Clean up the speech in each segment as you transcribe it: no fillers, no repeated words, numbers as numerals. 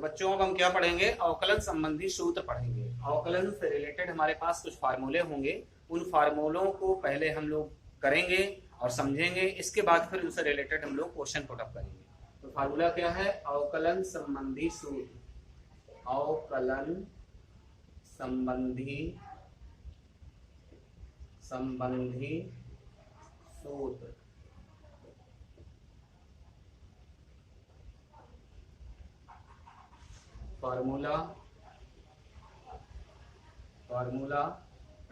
बच्चों अब हम क्या पढ़ेंगे, अवकलन संबंधी सूत्र पढ़ेंगे। अवकलन से रिलेटेड हमारे पास कुछ फार्मूले होंगे, उन फार्मूलों को पहले हम लोग करेंगे और समझेंगे, इसके बाद फिर उनसे रिलेटेड हम लोग क्वेश्चन पुट अप करेंगे। तो फार्मूला क्या है, अवकलन संबंधी सूत्र। अवकलन संबंधी सूत्र। Formula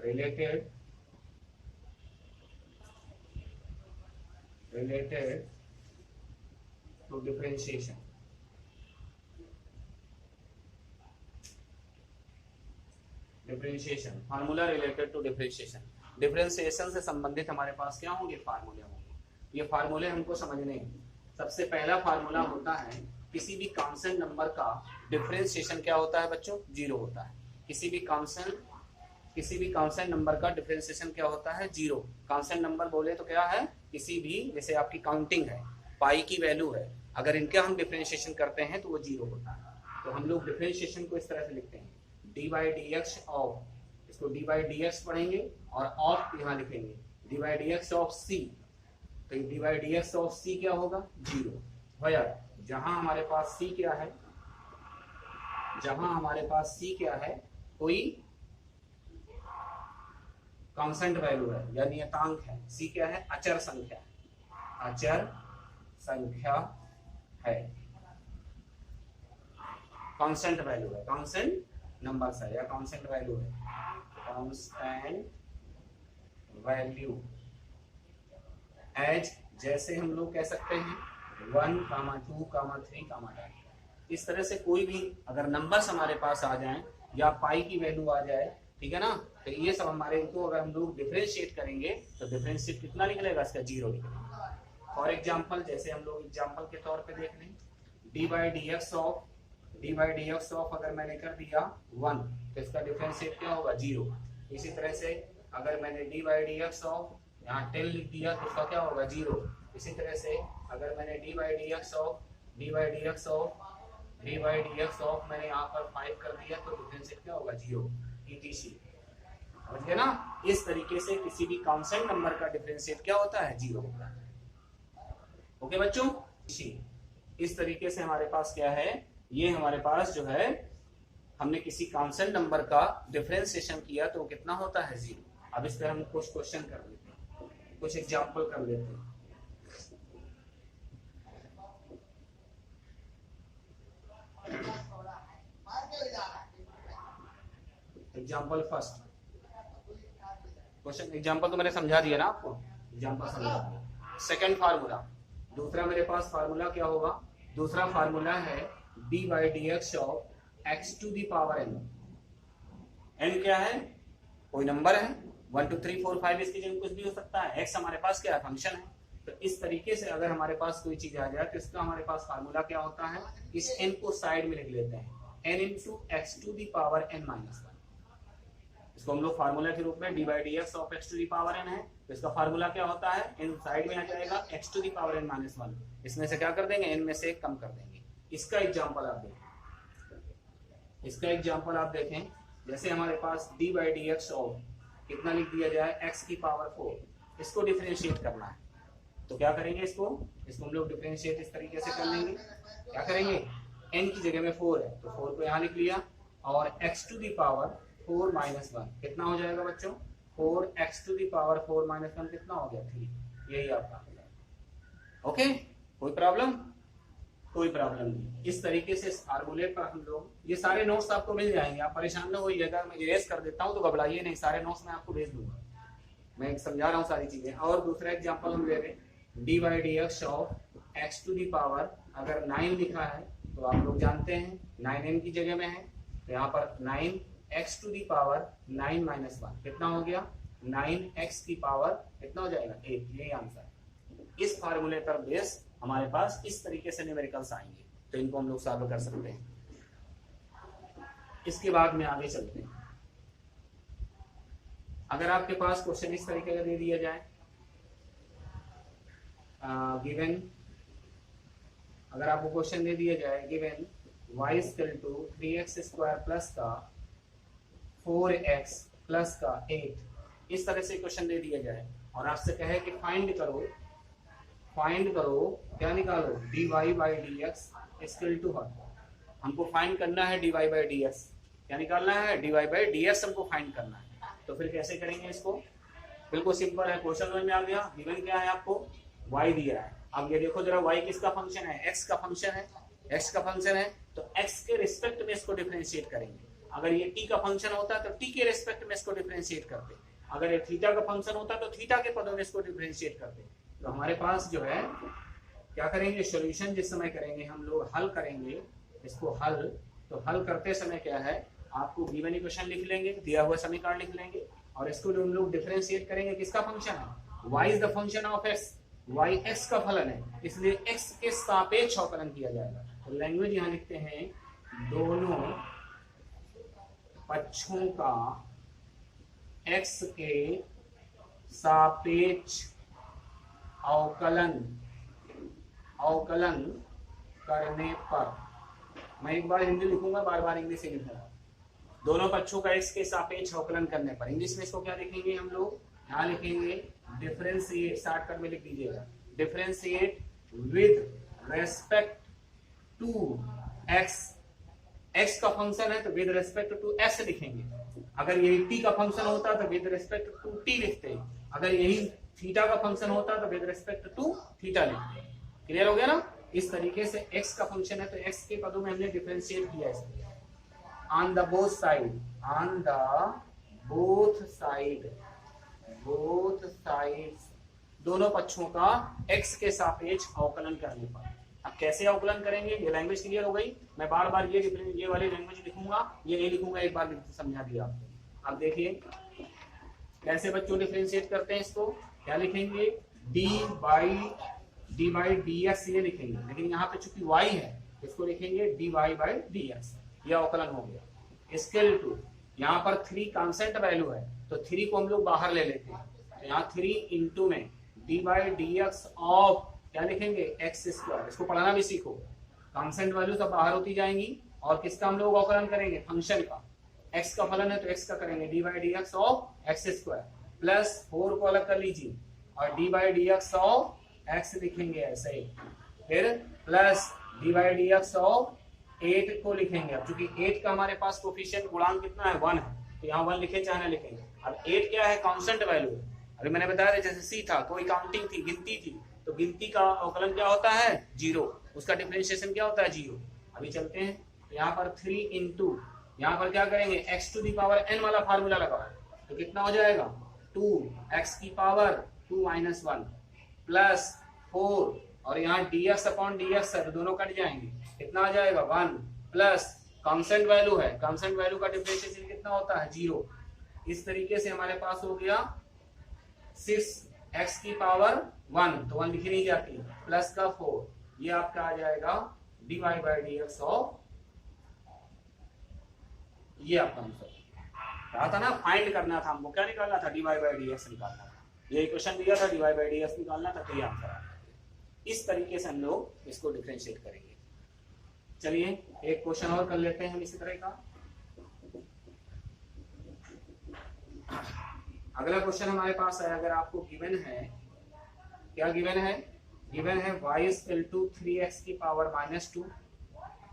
related to differentiation. Formula related to differentiation. Differentiation से संबंधित हमारे पास क्या होंगे, फार्मूले होंगे। ये फार्मूले हमको समझने हैं। सबसे पहला फार्मूला होता है, किसी भी कांस्टेंट नंबर का डिफरेंशिएशन क्या होता है बच्चों, जीरो होता है। किसी भी कांस्टेंट नंबर का डिफरेंशिएशन क्या होता है, जीरो। कांस्टेंट नंबर बोले तो क्या है, किसी भी, जैसे आपकी काउंटिंग है, पाई की वैल्यू है, अगर इनका हम डिफरेंशिएशन करते हैं तो वो जीरो होता है। तो हम लोग डिफरेंशिएशन को इस तरह से लिखते हैं, D by D x of, इसको डी बाई डी एक्स पढ़ेंगे और ऑफ यहाँ लिखेंगे, D by D x of C. तो D by D x of C क्या होगा, जीरो। भैया जहां हमारे पास सी क्या है, कोई कांस्टेंट वैल्यू है या नियतांक है, सी क्या है, अचर संख्या है, कांस्टेंट वैल्यू है, कांस्टेंट नंबर्स है या कांस्टेंट वैल्यू है, कांस्टेंट वैल्यू। एज जैसे हम लोग कह सकते हैं 1, 2, 3, 10। इस तरह से कोई भी अगर नंबर्स हमारे पास आ जाएं या पाई की वैल्यू आ जाए, ठीक है ना, तो ये सब हमारे इनको अगर हम लोग डिफरेंशिएट करेंगे तो डिफरेंशिएट कितना निकलेगा, इसका जीरो निकलेगा। फॉर एग्जांपल जैसे हम लोग एग्जांपल के तौर पे देख लें, D by D x of अगर मैंने कर दिया 1 तो इसका डिफरेंशिएट क्या होगा, जीरो। इसी तरह से अगर मैंने D by D x of यहाँ 10 लिख दिया तो उसका क्या होगा, जीरो। इसी तरह से अगर मैंने D by D x of मैंने यहाँ पर 5 कर दिया तो डिफरेंशिएट क्या होगा, जीरो। ETC समझ गए ना। इस तरीके से किसी भी कांस्टेंट नंबर का डिफरेंशिएट क्या होता है, जीरो होता है। ओके बच्चों, इस तरीके से हमारे पास क्या है, ये हमारे पास जो है, हमने किसी कांस्टेंट नंबर का डिफरेंशिएशन किया तो कितना होता है, जीरो। अब इस पर हम कुछ क्वेश्चन कर लेते हैं, कुछ एग्जांपल कर लेते हैं। एग्जांपल फर्स्ट क्वेश्चन, एग्जांपल तो मैंने समझा दिया ना आपको, एग्जांपल समझा दिया। सेकंड फार्मूला, दूसरा मेरे पास फार्मूला क्या होगा, दूसरा फार्मूला है d by D x of x to the power n. N क्या है, कोई नंबर है, 1 2 3 4 5, इसकी जगह कुछ भी हो सकता है। एक्स हमारे पास क्या है, फंक्शन है। तो इस तरीके से अगर हमारे पास कोई चीज आ जाए तो इसका हमारे पास फार्मूला क्या होता है, इस एन को साइड में लिख लेते हैं, n into x to the power n minus 1। इसको हम लोग फार्मूला के रूप में d by D x of x to the power n है, तो इसका फार्मूला क्या होता है, एन साइड में आ जाएगा, x to the power n minus 1। इसमें से क्या कर देंगे, एन में से एक कम कर देंगे। इसका एग्जाम्पल आप देखें, जैसे हमारे पास D by D x of कितना लिख दिया जाए, एक्स की पावर 4। इसको डिफरेंशिएट करना है तो क्या करेंगे, इसको हम लोग डिफरेंशिएट इस तरीके से कर लेंगे। क्या करेंगे, एन की जगह में 4 है तो 4 को यहाँ लिख लिया, और x to the power 4 minus 1 कितना हो जाएगा बच्चों, 4x to the power 4 minus 1 कितना हो गया, 3। यही आपका हो जाएगा। ओके, कोई प्रॉब्लम नहीं। इस तरीके से इस फार्मूले पर हम लोग, ये सारे नोट्स आपको मिल जाएंगे, आप परेशान ना होइए। अगर मैं इरेज कर देता हूँ तो घबराइए नहीं, सारे नोट्स मैं आपको भेज दूंगा, मैं समझा रहा हूँ सारी चीजें। और दूसरा एग्जाम्पल हम ले रहे हैं, D by D x of x to the power, अगर 9 लिखा है तो आप लोग जानते हैं 9n की जगह में है, तो यहाँ पर 9x to the power 9 minus 1 कितना हो गया, 9x की पावर कितना हो जाएगा, 8। यही आंसर। इस फार्मूले पर बेस हमारे पास इस तरीके से न्यूमेरिकल्स आएंगे, तो इनको हम लोग सॉल्व कर सकते हैं। इसके बाद में आगे चलते हैं। अगर आपके पास क्वेश्चन इस तरीके का दे दिया जाए, गिवन, अगर आपको क्वेश्चन दे दिया जाए given y equal to 3x square plus का 4x प्लस का 8, इस तरह से क्वेश्चन दे दिया जाए और आपसे कहे कि फाइंड करो क्या निकालो dy by D x equal to हमको फाइंड करना है dy बाई डी एक्स, क्या निकालना है dy बाई डी एक्स हमको फाइंड करना है। तो फिर कैसे करेंगे इसको, बिल्कुल सिंपल है, क्वेश्चन समझ में आ गया। गिवन क्या है आपको, y दिया है। अब ये देखो जरा y किसका फंक्शन है, x का फंक्शन है, x का फंक्शन है तो x के रिस्पेक्ट में इसको डिफरेंशिएट करेंगे। अगर ये t का फंक्शन होता तो t के रिस्पेक्ट में इसको डिफरेंशिएट करते, अगर ये थीटा का फंक्शन होता तो थीटा के पदों में इसको डिफरेंशिएट करते। तो हमारे पास जो है क्या करेंगे, सॉल्यूशन जिस समय करेंगे हम लोग हल करेंगे इसको हल, तो हल करते समय क्या है आपको गिवन इक्वेशन लिख लेंगे, दिया हुआ समीकरण लिख लेंगे और इसको जो हम लोग डिफरेंशिएट करेंगे किसका फंक्शन है, y is the function of x, y x का फलन है इसलिए x के सापेक्ष अवकलन किया जाएगा। तो लैंग्वेज यहां लिखते हैं दोनों पक्षों का x के सापेक्ष अवकलन करने पर, मैं एक बार हिंदी लिखूंगा बार बार इंग्लिश से लिखूंगा, दोनों पक्षों का x के सापेक्ष अवकलन करने पर। इंग्लिश में इसको क्या लिखेंगे हम लोग, यहाँ लिखेंगे डिफरेंशिएट, शॉर्टकट में लिख दीजिएगा differentiate with respect to x, x का फंक्शन है तो विद रेस्पेक्ट टू x लिखेंगे। अगर यही t का फंक्शन होता तो विद रेस्पेक्ट टू t लिखते, अगर यही थीटा का फंक्शन होता तो विद रेस्पेक्ट टू थीटा लिखते। क्लियर हो गया ना। इस तरीके से x का फंक्शन है तो x के पदों में हमने डिफरेंशिएट किया है on the both side, on the both sides, दोनों पक्षों का x के सापेक्ष अवकलन करने पर। अब कैसे अवकलन करेंगे ये लैंग्वेज क्लियर हो गई। मैं बार बार ये वाली लैंग्वेज लिखूंगा, ये नहीं लिखूंगा, एक बार समझा दिया आपको। अब देखिए कैसे बच्चों डिफरेंशिएट करते हैं इसको, क्या लिखेंगे डी बाई डी एक्स ये लिखेंगे, लेकिन यहाँ पे चूंकि y है इसको लिखेंगे dy बाई डी एक्स, यह अवकलन हो गया। स्केल टू, यहाँ पर 3 कांस्टेंट वैल्यू है तो 3 को हम लोग बाहर ले लेते हैं, तो यहाँ 3 इंटू में d by D x of क्या लिखेंगे एक्स स्क्वायर, इसको पढ़ाना भी सीखो। कांस्टेंट वैल्यू सब बाहर होती जाएंगी और किसका हम लोग अवकलन करेंगे, फंक्शन का। x का फलन है तो x का करेंगे D by D x of x square plus 4 को अलग कर लीजिए और D by D x of x लिखेंगे ऐसे ही, फिर plus D by D x of 8 को लिखेंगे। अब चूंकि 8 का हमारे पास कोफिशिएंट गुणांक कितना है 1 है तो यहाँ 1 लिखे चाहे ना लिखेंगे। अब 8 क्या है, कांस्टेंट वैल्यू है। अभी मैंने बताया था जैसे c था, कोई काउंटिंग थी, गिनती थी, तो गिनती का अवकलन क्या होता है 0, उसका डिफरेंशिएशन क्या होता है 0। अभी चलते हैं तो यहाँ पर 3 इंटू, यहाँ पर क्या करेंगे x to the power n वाला फार्मूला लगाओ तो कितना हो जाएगा 2x की पावर 2 माइनस 1 प्लस 4 और यहाँ dx अपॉन dx है तो दोनों कट जाएंगे, कितना आ जाएगा 1 प्लस कांस्टेंट वैल्यू है, कांस्टेंट वैल्यू का डिफरेंशिएशन कितना होता है 0। इस तरीके से हमारे पास हो गया 6x की पावर 1 तो 1 लिखी नहीं जाती प्लस का 4, ये आपका आ जाएगा dy by D x of, ये आपका आंसर कहा था ना, फाइंड करना था हमको, क्या निकालना था dy बाई डी एक्स निकालना था। ये इक्वेशन दिया था dy बाई डी एक्स निकालना था तो ये आंसर आ गया। इस तरीके से हम लोग इसको डिफरेंशिएट करेंगे। चलिए एक क्वेश्चन और कर लेते हैं हम इसी तरह का। अगला क्वेश्चन हमारे पास है, अगर आपको गिवन है, क्या गिवन है, गिवन है y इक्वल टू 3x की पावर -2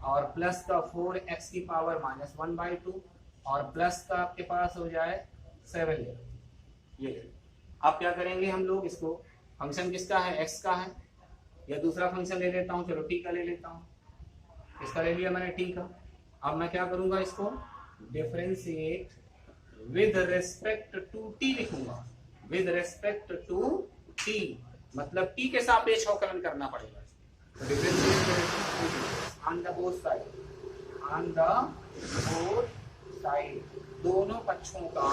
और प्लस का 4x की पावर -1/2 और प्लस का आपके पास हो जाए 7। ये आप क्या करेंगे हम लोग इसको, फंक्शन किसका है x का है, या दूसरा फंक्शन ले लेता हूँ, चलो t का ले लेता हूँ, इसका ले लिया मैंने t का। अब मैं क्या करूंगा इसको differentiate with respect to t लिखूंगा, विद रेस्पेक्ट टू t मतलब t के सापेक्ष अवकलन करना पड़ेगा। तो differentiate on the both side, on the both side, दोनों पक्षों का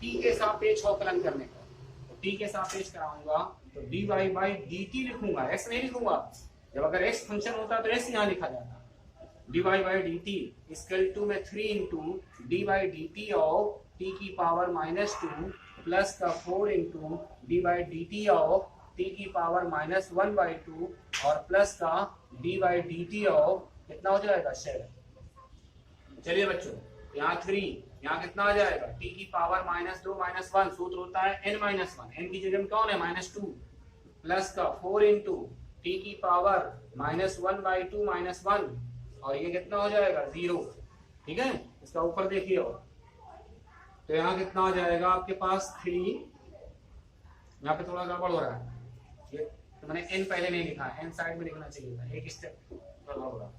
t के सापेक्ष अवकलन करने का। तो t के सापेक्ष कराऊंगा तो dy बाई dt लिखूंगा, x नहीं लिखूंगा। जब अगर x फंक्शन होता तो x यहाँ लिखा जाता, dy by dt equal to में 3 into d by d t of t की पावर -2 प्लस का 4 into d by d t of t की पावर -1/2 और प्लस का d by d t of कितना हो जाएगा 7। चलिए बच्चों, यहाँ 3, यहाँ कितना आ जाएगा t की पावर -2 -1, सूत्र होता है n-1, n की जगह में कौन है -2, प्लस का 4 इंटू t की पावर -1/2 -1, और ये कितना हो जाएगा 0। ठीक है, इसका ऊपर देखिए, और तो यहाँ कितना हो जाएगा आपके पास 3, यहाँ पे थोड़ा गड़बड़ हो रहा है, ये तो मैंने n पहले नहीं लिखा, n साइड में लिखना चाहिए था, एक स्टेप गड़बड़ हो रहा।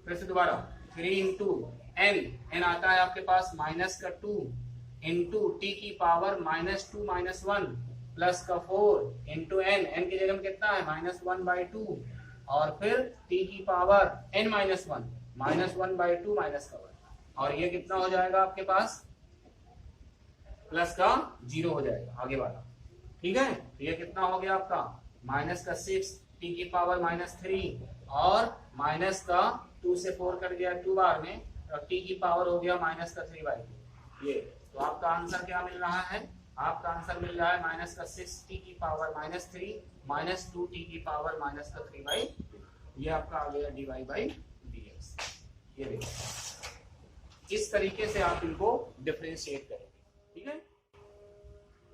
फिर से दोबारा 3 इंटू n आता है आपके पास -2 इंटू टी की पावर -2 -1 प्लस का 4 इंटू n की जगह में कितना है -1/2, और फिर t की पावर n-1 -1/2 माइनस का 1, और ये कितना हो जाएगा आपके पास प्लस का 0 हो जाएगा आगे वाला। ठीक है, तो ये कितना हो गया आपका -6 t की पावर -3 और माइनस का 2 से 4 कट गया 2 बार में, और t की पावर हो गया -3/2। ये तो आपका आंसर क्या मिल रहा है, आपका आंसर मिल रहा है -6 t की पावर -3 -2 t की पावर -3/2। ये आपका आ गया dy/dx। ये देखो, इस तरीके से आप इनको डिफरेंशिएट करेंगे। ठीक है।